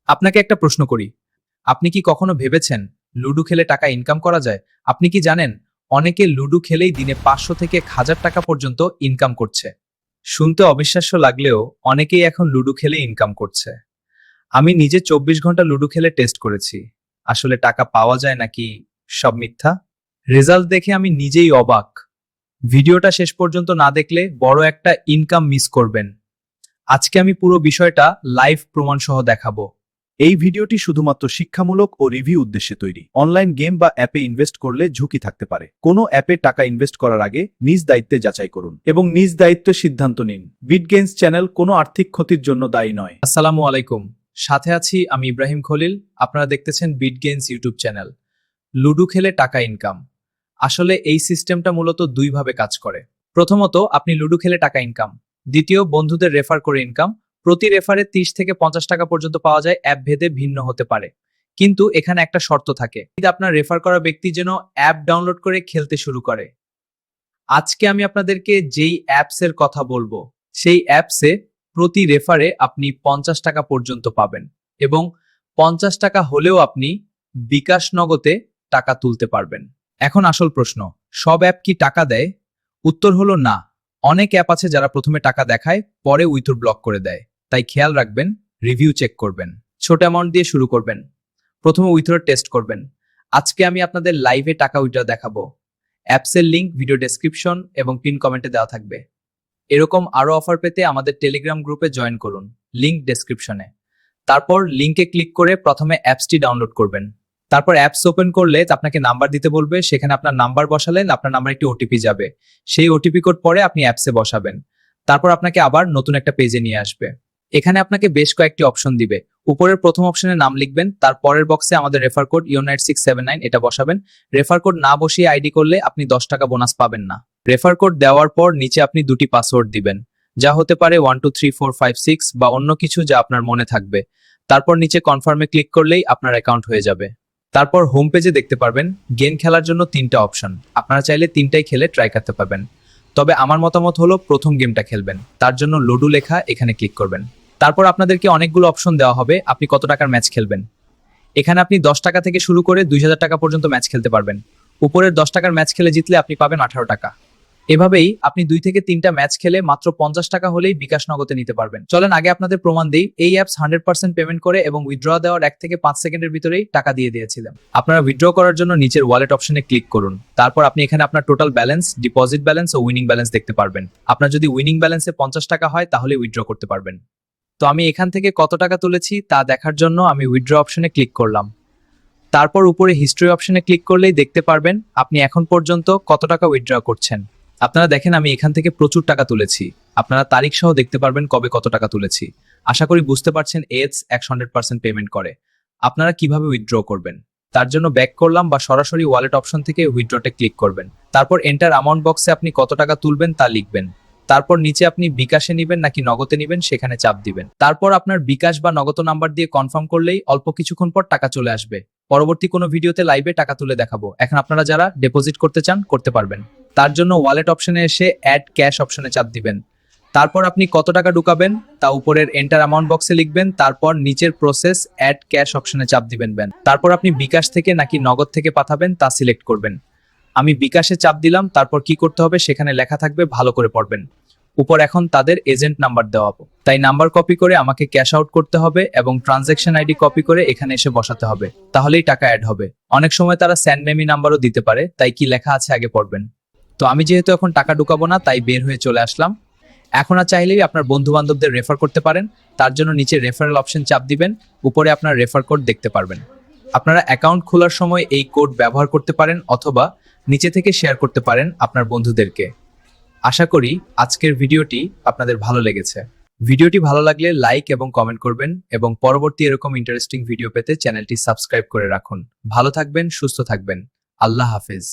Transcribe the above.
আপনাকে একটা প্রশ্ন করি, আপনি কি কখনো ভেবেছেন লুডো খেলে টাকা ইনকাম করা যায়? আপনি কি জানেন অনেকে লুডো খেলেই দিনে 500 থেকে 1000 টাকা পর্যন্ত ইনকাম করছে? শুনতে অবিশ্বাস্য লাগলেও অনেকেই এখন লুডো খেলে ইনকাম করছে। আমি নিজে 24 ঘন্টা লুডো খেলে টেস্ট করেছি। আসলে টাকা পাওয়া যায় নাকি সব মিথ্যা? রেজাল্ট দেখে আমি নিজেই অবাক। ভিডিওটা শেষ পর্যন্ত না দেখলে বড় একটা ইনকাম মিস করবেন। আজকে আমি পুরো বিষয়টা লাইভ প্রমাণ সহ দেখাবো। এই ভিডিওটি শুধুমাত্র শিক্ষামূলক ও রিভিউ উদ্দেশ্যে তৈরি। অনলাইন গেম বা অ্যাপে ইনভেস্ট করলে ঝুঁকি থাকতে পারে। কোনো অ্যাপে টাকা ইনভেস্ট করার আগে নিজ দায়িত্বে যাচাই করুন এবং নিজ দায়িত্বে সিদ্ধান্ত নিন। বিটগেইনস চ্যানেল কোনো আর্থিক ক্ষতির জন্য দায়ী নয়। আসসালামু আলাইকুম, সাথে আছি আমি ইব্রাহিম খলিল। আপনারা দেখতেছেন বিটগেইনস ইউটিউব চ্যানেল। লুডো খেলে টাকা ইনকাম। আসলে এই সিস্টেমটা মূলত দুইভাবে কাজ করে। প্রথমত, আপনি লুডো খেলে টাকা ইনকাম। দ্বিতীয়, বন্ধুদের রেফার করে ইনকাম। প্রতি রেফারে 30 থেকে 50 টাকা পর্যন্ত পাওয়া যায়। অ্যাপ ভেদে ভিন্ন হতে পারে, কিন্তু এখানে একটা শর্ত থাকে, আপনার রেফার করা ব্যক্তি যেন অ্যাপ ডাউনলোড করে খেলতে শুরু করে। আজকে আমি আপনাদেরকে যেই অ্যাপসের কথা বলবো, সেই অ্যাপসে প্রতি রেফারে আপনি 50 টাকা পর্যন্ত পাবেন এবং 50 টাকা হলেও আপনি বিকাশ নগদে টাকা তুলতে পারবেন। এখন আসল প্রশ্ন, সব অ্যাপ কি টাকা দেয়? উত্তর হলো না। অনেক অ্যাপ আছে যারা প্রথমে টাকা দেখায়, পরে উইথড্র ব্লক করে দেয়। তাই খেয়াল রাখবেন, রিভিউ চেক করবেন, ছোট অ্যামাউন্ট দিয়ে শুরু করবেন, প্রথমে উইথড্র টেস্ট করবেন। আজকে আমি আপনাদের লাইভে টাকা উইথড্র দেখাবো। অ্যাপসের লিংক ভিডিও ডেসক্রিপশন এবং পিন কমেন্টে দেওয়া থাকবে। এরকম আরো অফার পেতে আমাদের টেলিগ্রাম গ্রুপে জয়েন করুন, লিংক ডেসক্রিপশনে। তারপর লিংকে ক্লিক করে প্রথমে অ্যাপসটি ডাউনলোড করবেন। তারপর অ্যাপস ওপেন করলে আপনাকে নাম্বার দিতে বলবে, সেখানে আপনার নাম্বার বসালেন, আপনার নাম্বার একটি ওটিপি যাবে। সেই ওটিপি কোড পরে আপনি অ্যাপসে বসাবেন। তারপর আপনাকে আবার নতুন একটা পেজে নিয়ে আসবে। এখানে আপনাকে বেশ কয়েকটি অপশন দিবে। উপরের প্রথম অপশনে নাম লিখবেন, তার পরের বক্সে আমাদের রেফার কোড ইউনাইট 679 এটা বসাবেন। রেফার কোড না বসিয়ে আইডি করলে আপনি 10 টাকা বোনাস পাবেন না। রেফার কোড দেওয়ার পর নিচে আপনি দুটি পাসওয়ার্ড দিবেন, যা হতে পারে 123456 বা অন্য কিছু যা আপনার মনে থাকবে। তারপর নিচে কনফার্মে ক্লিক করলেই আপনার অ্যাকাউন্ট হয়ে যাবে। তারপর হোম পেজে দেখতে পারবেন গেম খেলার জন্য 3টা অপশন। আপনারা চাইলে 3টাই খেলে ট্রাই করতে পারবেন, তবে আমার মতামত হলো প্রথম গেমটা খেলবেন। তার জন্য লুডো লেখা এখানে ক্লিক করবেন। তারপর আপনাদেরকে অনেকগুলো অপশন দেওয়া হবে, আপনি কত টাকার ম্যাচ খেলবেন। এখানে আপনি 10 টাকা থেকে শুরু করে 2000 টাকা পর্যন্ত ম্যাচ খেলতে পারবেন। উপরের 10 টাকার ম্যাচ খেলে জিতলে আপনি পাবেন 18 টাকা। এভাবেই আপনি 2 থেকে 3টা ম্যাচ খেলে মাত্র 50 টাকা হলেই বিকাশ নগদে নিতে পারবেন। চলেন আগে আপনাদের প্রমাণ দেই। এই অ্যাপস 100% পেমেন্ট করে এবং উইথড্র দেওয়ার 1 থেকে 5 সেকেন্ডের ভিতরেই টাকা দিয়ে দিয়েছিলেন। আপনারা উইথড্র করার জন্য নিচের ওয়ালেট অপশনে ক্লিক করুন। তারপর আপনি এখানে আপনার টোটাল ব্যালেন্স, ডিপোজিট ব্যালেন্স ও উইনিং ব্যালেন্স দেখতে পারবেন। আপনার যদি উইনিং ব্যালেন্সে 50 টাকা হয় তাহলে উইথড্র করতে পারবেন। তো আমি এখান থেকে কত টাকা তুলেছি তা দেখার জন্য আমি উইথড্র অপশনে ক্লিক করলাম। তারপর উপরে হিস্ট্রি অপশনে ক্লিক করলেই দেখতে পারবেন আপনি এখন পর্যন্ত কত টাকা উইথড্র করছেন। আপনারা দেখেন আমি এখান থেকে প্রচুর টাকা তুলেছি। আপনারা তারিখ সহ দেখতে পারবেন কবে কত টাকা তুলেছি। আশা করি বুঝতে পারছেন এডস 100% পেমেন্ট করে। আপনারা কিভাবে উইথড্র করবেন, তার জন্য ব্যাক করলাম বা সরাসরি ওয়ালেট অপশন থেকে উইথড্রতে ক্লিক করবেন। তারপর এন্টার অ্যামাউন্ট বক্সে আপনি কত টাকা তুলবেন তা লিখবেন। তারপর নিচে আপনি বিকাশে নেবেন নাকি নগদে নেবেন সেখানে চাপ দিবেন। তারপর আপনার বিকাশ বা নগদ নাম্বার দিয়ে কনফার্ম করলেই অল্প কিছুক্ষণ পর টাকা চলে আসবে। পরবর্তী কোনো ভিডিওতে লাইভে টাকা তুলে দেখাবো। এখন আপনারা যারা ডিপোজিট করতে চান করতে পারবেন। তার জন্য ওয়ালেট অপশনে এসে অ্যাড ক্যাশ অপশনে চাপ দিবেন। তারপর আপনি কত টাকা ঢুকাবেন তা উপরের এন্টার অ্যামাউন্ট বক্সে লিখবেন। তারপর নিচের প্রসেস অ্যাড ক্যাশ অপশনে চাপ দিবেন। তারপর আপনি বিকাশ থেকে নাকি নগদ থেকে পাঠাবেন তা সিলেক্ট করবেন। আমি বিকাশে চাপ দিলাম। তারপর কি করতে হবে সেখানে লেখা থাকবে, ভালো করে পড়বেন। উপর এখন তাদের এজেন্ট নাম্বার দেওয়া হবে, তাই নাম্বার কপি করে আমাকে ক্যাশ আউট করতে হবে এবং ট্রানজ্যাকশন আইডি কপি করে এখানে এসে বসাতে হবে, তাহলেই টাকা অ্যাড হবে। অনেক সময় তারা স্যান্ড মেমি নাম্বারও দিতে পারে, তাই কি লেখা আছে আগে পড়বেন। তো আমি যেহেতু এখন টাকা ঢুকাবো না তাই বের হয়ে চলে আসলাম। এখন আর চাইলেই আপনার বন্ধু বান্ধবদের রেফার করতে পারেন। তার জন্য নিচে রেফারেল অপশন চাপ দিবেন। উপরে আপনার রেফার কোড দেখতে পারবেন। আপনারা অ্যাকাউন্ট খোলার সময় এই কোড ব্যবহার করতে পারেন অথবা নিচে থেকে শেয়ার করতে পারেন আপনার বন্ধুদেরকে। আশা করি আজকের ভিডিওটি আপনাদের ভালো লেগেছে। ভিডিওটি ভালো লাগলে লাইক এবং কমেন্ট করবেন এবং পরবর্তী এরকম ইন্টারেস্টিং ভিডিও পেতে চ্যানেলটি সাবস্ক্রাইব করে রাখুন। ভালো থাকবেন, সুস্থ থাকবেন। আল্লাহ হাফেজ।